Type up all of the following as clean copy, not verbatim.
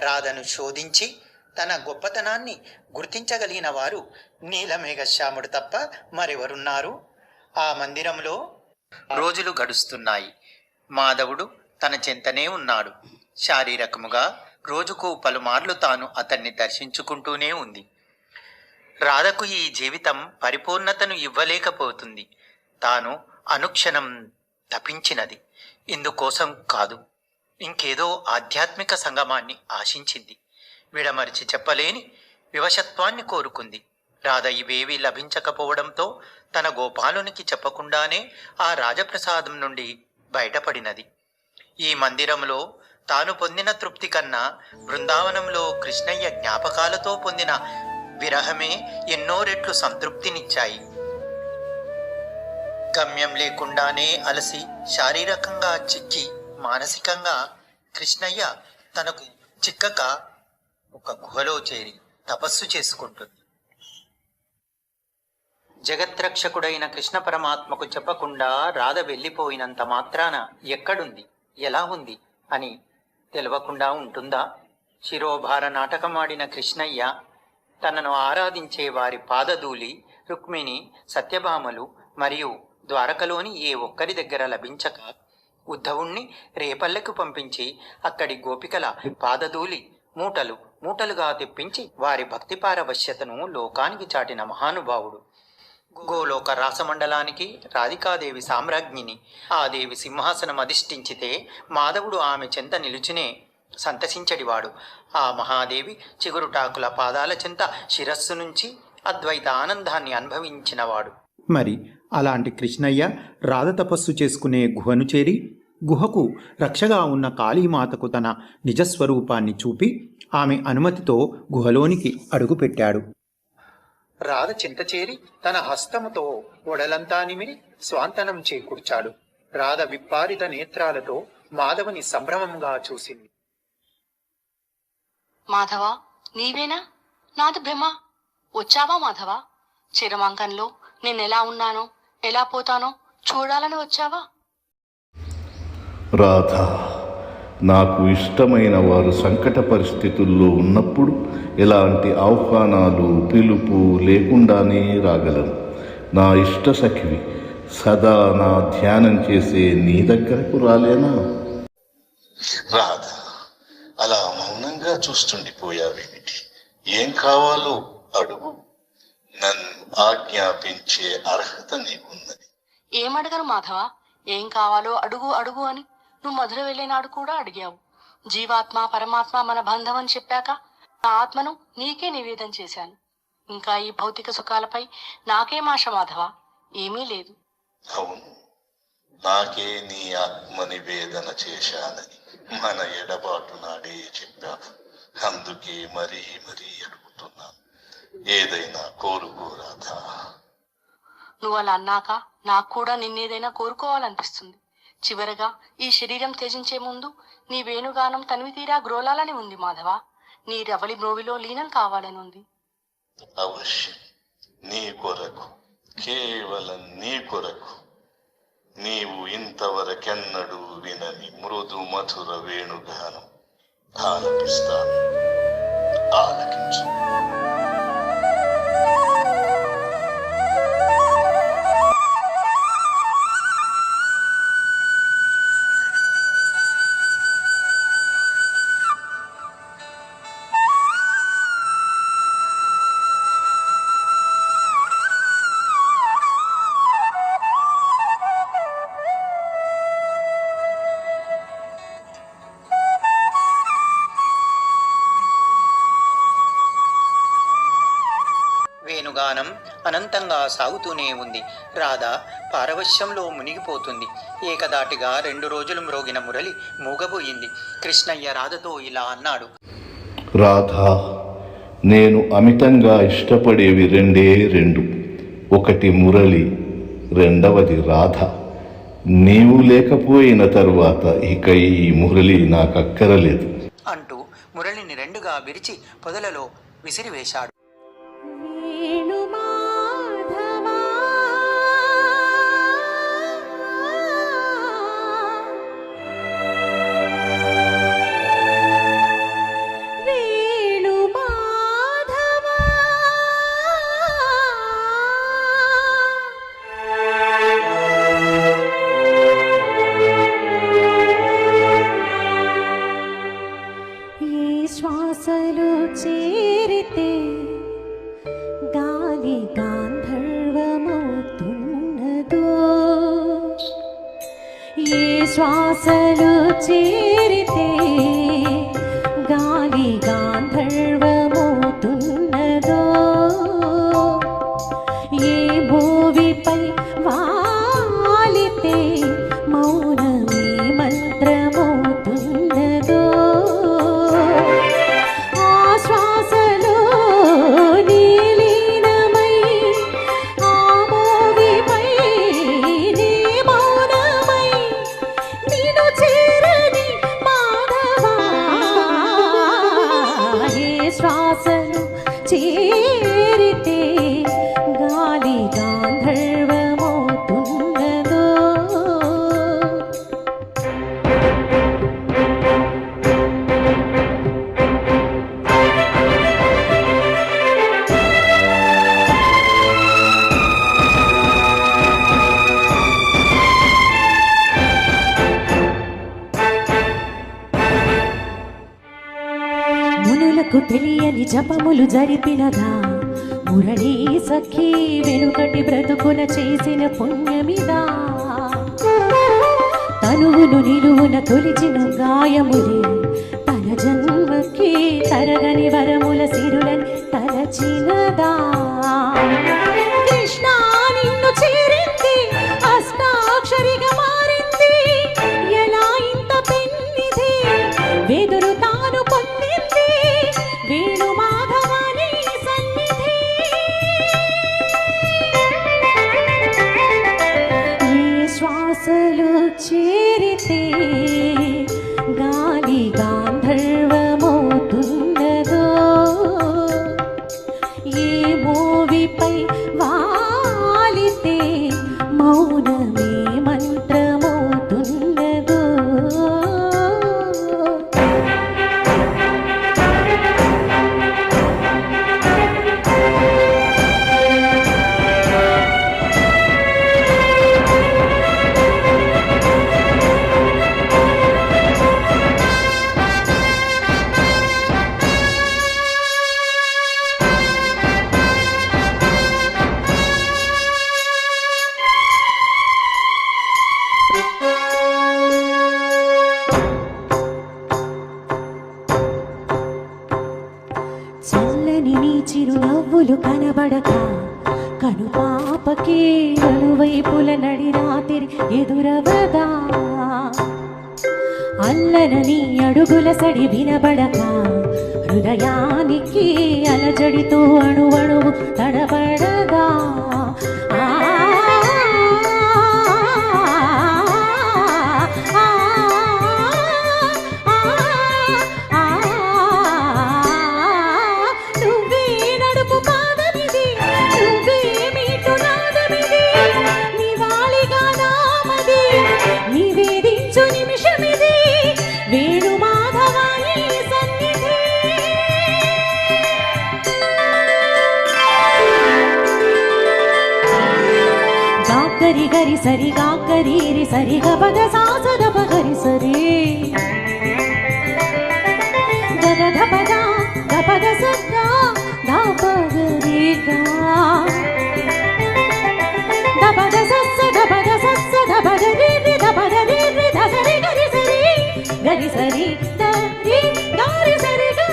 రాధను శోధించి తన గొప్పతనాన్ని గుర్తించగలిగిన వారు నీలమేఘశ్యాముడు తప్ప మరెవరున్నారు? ఆ మందిరంలో రోజులు గడుస్తున్నాయి. మాధవుడు తన చెంతనే ఉన్నాడు. శారీరకముగా రోజుకు పలుమార్లు తాను అతన్ని దర్శించుకుంటూనే ఉంది. రాధకు ఈ జీవితం పరిపూర్ణతను ఇవ్వలేకపోతుంది. తాను అనుక్షణం తపించినది ఇందుకోసం కాదు, ఇంకేదో ఆధ్యాత్మిక సంగమాన్ని ఆశించింది. విడమరిచి చెప్పలేని వివశత్వాన్ని కోరుకుంది. రాధ ఇవేవీ లభించకపోవడంతో తన గోపాలునికి చెప్పకుండానే ఆ రాజప్రసాదం నుండి బయటపడినది. ఈ మందిరంలో తాను పొందిన తృప్తి కన్నా బృందావనంలో కృష్ణయ్య జ్ఞాపకాలతో పొందిన విరహమే ఎన్నో రెట్లు సంతృప్తినిచ్చాయి. గమ్యం లేకుండానే అలసి శారీరకంగా చిక్కి మానసికంగా కృష్ణయ్య తనకు చిక్కక ఒక గుహలో చేరి తపస్సు చేసుకుంటుంది. జగత్రక్షకుడైన కృష్ణ పరమాత్మకు చెప్పకుండా రాధ వెళ్ళిపోయినంత మాత్రాన ఎక్కడుంది, ఎలా ఉంది అని తెలవకుండా ఉంటుందా? శిరోభార నాటకమాడిన కృష్ణయ్య తనను ఆరాధించే వారి పాదధూళి రుక్మిణి, సత్యభామలు మరియు ద్వారకలోని ఏ ఒక్కరి దగ్గర లభించక ఉద్ధవుణ్ణి రేపల్లెకు పంపించి అక్కడి గోపికల పాదధూళి మూటలు మూటలుగా తెప్పించి వారి భక్తి పారవశ్యతను లోకానికి చాటిన మహానుభావుడు. గోలోక రాసమండలానికి రాధికాదేవి సామ్రాజ్ఞిని. ఆ దేవి సింహాసనం అధిష్ఠించితే మాధవుడు ఆమె చెంత నిలుచునే సంతసించడివాడు. ఆ మహాదేవి చిగురుటాకుల పాదాల చెంత శిరస్సు నుంచి అద్వైత ఆనందాన్ని అనుభవించినవాడు. మరి అలాంటి కృష్ణయ్య రాధ తపస్సు చేసుకునే గుహను చేరి గుహకు రక్షగా ఉన్న కాళీమాతకు తన నిజస్వరూపాన్ని చూపి ఆమె అనుమతితో గుహలోనికి అడుగుపెట్టాడు. రాధ చింత చేరి తన హస్తముతో ఒడలంతా నిమిరి స్వాంతనం చేకూర్చాడు. రాధ విప్పారిత నేత్రాలతో మాధవుని సంభ్రమంగా చూసింది. మాధవా, నీవేనా? నాది భ్రమ. వచ్చావా మాధవా? చిరమాంకంలో నేనెలా ఉన్నానో ఎలా పోతానో చూడాలని వచ్చావా? రాధ, నాకు ఇష్టమైన వారు సంకట పరిస్థితుల్లో ఉన్నప్పుడు ఎలాంటి ఆహ్వానాలు పిలుపు లేకుండానే రాగలను. నా ఇష్ట సఖివి, సదా నా ధ్యానం చేసే నీ దగ్గరకు రాలేనా? రాధ, అలా మౌనంగా చూస్తుండిపోయావేమిటి? ఏం కావాలో అడుగు. నన్ను ఆజ్ఞాపించే అర్హత నీకున్నది. ఏమడగను మాధవా? ఏం కావాలో అడుగు అడుగు అని నువ్వు మధుర వెళ్ళినాడు కూడా అడిగావు. జీవాత్మ పరమాత్మ మన బంధం అని చెప్పాక నా ఆత్మను నీకే నివేదన చేశాను. ఇంకా ఈ భౌతిక సుఖాలపై నాకేం ఆశ మాధవా? ఏమీ లేదు. అవును, నాకే నీ ఆత్మ నివేదన చేశానని మన ఎడబాటు నాడే చెప్పావు. అందుకే మరీ మరీ అడుగుతున్నాను, ఏదైనా కోరుకోరాదా? నువ్వు అలా అన్నాక నాకు కూడా నిన్నేదైనా కోరుకోవాలనిపిస్తుంది. చివరగా ఈ శరీరం త్యజించే ముందు నీ వేణుగానం తనివి తీరా గ్రోలాలని ఉంది మాధవా. నీ రవళి మ్రోవిలో లీనం కావాలని ఉంది. అవశ్యం, నీ కొరకు, కేవలం నీ కొరకు. నీవు ఇంతవరకెన్నడూ వినని మృదు మధుర వేణుగానం ఆలపిస్తాను. ఆలకించు. వేణుగానం అనంతంగా సాగుతూనే ఉంది. రాధ పారవశ్యంలో మునిగిపోతుంది. ఏకదాటిగా 2 రోజులు మ్రోగిన మురళి మూగబోయింది. కృష్ణయ్య రాధతో ఇలా అన్నాడు. రాధా, నేను అమితంగా ఇష్టపడేవి రెండే రెండు. ఒకటి మురళి, రెండవది రాధ. నీవు లేకపోయిన తరువాత ఇక ఈ మురళి నాకక్కరలేదు అంటూ మురళిని 2గా విరిచి పొదలలో విసిరివేశాడు. శ్వాసలు చేరితే గాలి గాంధర్వమవుతున్నదో, ఏ శ్వాసలు చేరితే గాలి గాంధర్వమవుతున్నదో, ఏ భూమిపై వాలితే మౌనమే మంత్రమవుతున్నదో, ఆ శ్వాసలో నీలీనమై ఆ భూమిపై నీ మౌనమై నిన్ను చేరని మాధవా, ఏ శ్వాసలు చేరితే గాలి గాంధర్వమవుతున్నదో. మునులకు తెలియని జపములు జరిపినదా మురళీ సఖీ, వెనుకటి బ్రతుకున చేసిన పుణ్యమిదా, తనువును నిలువున తొలిచిన గాయములే తన జన్మకి తరగని వరముల సిరులని తలచినదా. కృష్ణ నిన్ను చేరింది అష్టాక్షరిగా మారింది, ఎలా ఇంత పెన్నిది వెదురు తాను పొందింది వేణు మాధవని సన్నిధి. ఏ శ్వాసలు చేరితే గాలి గాంధర్వమవుతున్నదో, ఏ మోవిపై వాలితే మౌనమే మంత్రమవుతున్నదో. చల్లని నీ చిరునవ్వులు కనబడక కనుపాపకి నలువైపుల నడి రాత్రి ఎదురవదా, అల్లన నీ అడుగుల సడి వినబడక హృదయానికి అలజడితో అణువణువు తడబడదా. ఆ నువ్వే నడుపు పాదమిది, నువ్వే మీటు నాదమిది, నివాళిగా నామది నివేదించు నిమిషమిది వేణు మాధవాని సన్నిధి. గాకరి గరి సరి గాకరి రి సరి గపద సాసద పగరి సరి గద ధపద గపద సద్ద ధాపగరి గా ధపద సస్స ధపద సస్స ధపద రి రి ధపద రి రి ధసరి గరి సరి గరి సరి దరి గారి సరి గా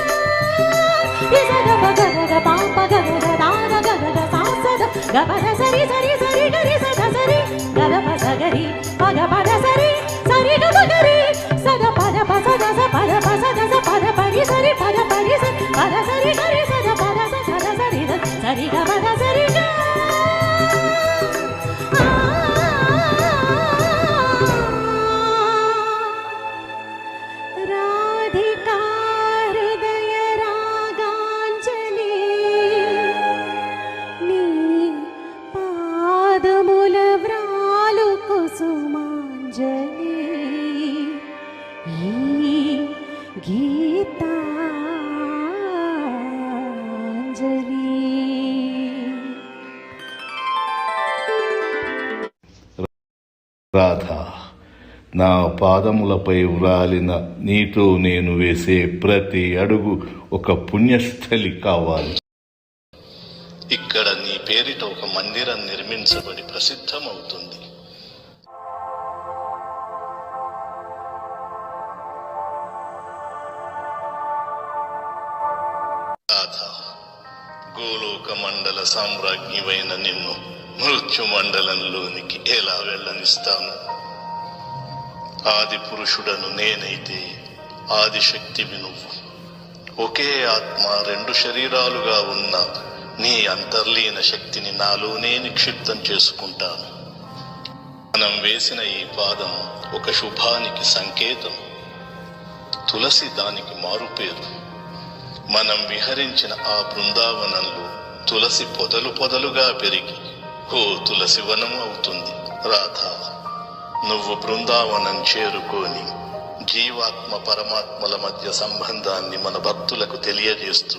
ఇస గప గగ పాప గగ దాన గగ సాసద గపద సరి సరి సరి గరి సద సరి గద పస గరి పగ పద సరి సరి గప గరి సద పద పస దస పద పస దస పద పరి సరి పద పరి సరి పద సరి గరి సద పద సద సరి ద సరి గపద సరి గా. రాధికా హృదయ రాగాంజలి, నీ పాదముల వ్రాలు కుసుమాంజలి, ఈ గీతాంజలి. రాధా, నా పాదములపై వ్రాలిన నీతో నేను వేసే ప్రతి అడుగు ఒక పుణ్యస్థలి కావాలి. ఇక్కడ నీ పేరిట ఒక మందిరం నిర్మించబడి ప్రసిద్ధమవుతుంది. రాధా, గోలోక మండల సామ్రాజ్ఞివైన నిన్ను మృత్యు మండలంలోనికి ఎలా వెళ్ళనిస్తాను? ఆది పురుషుడను నేనైతే ఆదిశక్తివి నువ్వు. ఒకే ఆత్మ రెండు శరీరాలుగా ఉన్న నీ అంతర్లీన శక్తిని నాలోనే నిక్షిప్తం చేసుకుంటాను. మనం వేసిన ఈ పాదం ఒక శుభానికి సంకేతం. తులసి దానికి మారుపేరు. మనం విహరించిన ఆ బృందావనంలో తులసి పొదలు పొదలుగా పెరిగి ఓ తులసి వనం అవుతుంది. రాధా, నువ్వు బృందావనం చేరుకొని జీవాత్మ పరమాత్మల మధ్య సంబంధాన్ని మన భక్తులకు తెలియజేస్తూ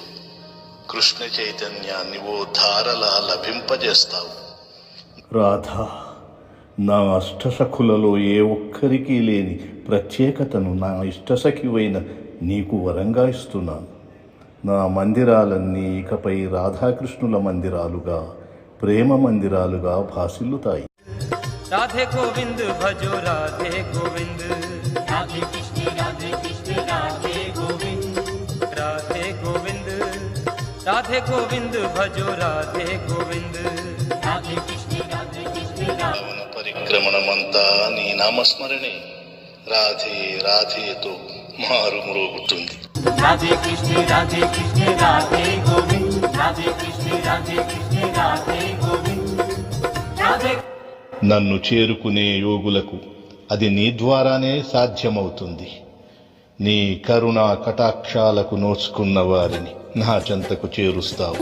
కృష్ణ చైతన్యాన్ని ఓ ధారలా లభింపజేస్తావు. రాధా, నా అష్టసఖులలో ఏ ఒక్కరికి లేని ప్రత్యేకతను నా ఇష్టసఖివైన నీకు వరంగా ఇస్తున్నాను. నా మందిరాలన్నీ ఇకపై రాధాకృష్ణుల మందిరాలుగా, ప్రేమ మందిరాలుగా భాసిల్లుతాయి. राधे गोविंद भजो राधे गोविंद, राधे कृष्ण राधे गोविंद, राधे गोविंद राधे गोविंद भजो राधे गोविंद, राधे कृष्ण పరిక్రమణమంతా నీ నామస్మరణే. రాధే రాధేతో మారుమ్రోగుతుంది. राधे कृष्ण राधे गोविंद, राधे कृष्ण राधे गोविंद, राधे. నన్ను చేరుకునే యోగులకు అది నీ ద్వారానే సాధ్యమవుతుంది. నీ కరుణా కటాక్షాలకు నోచుకున్న వారిని నా చెంతకు చేరుస్తావు.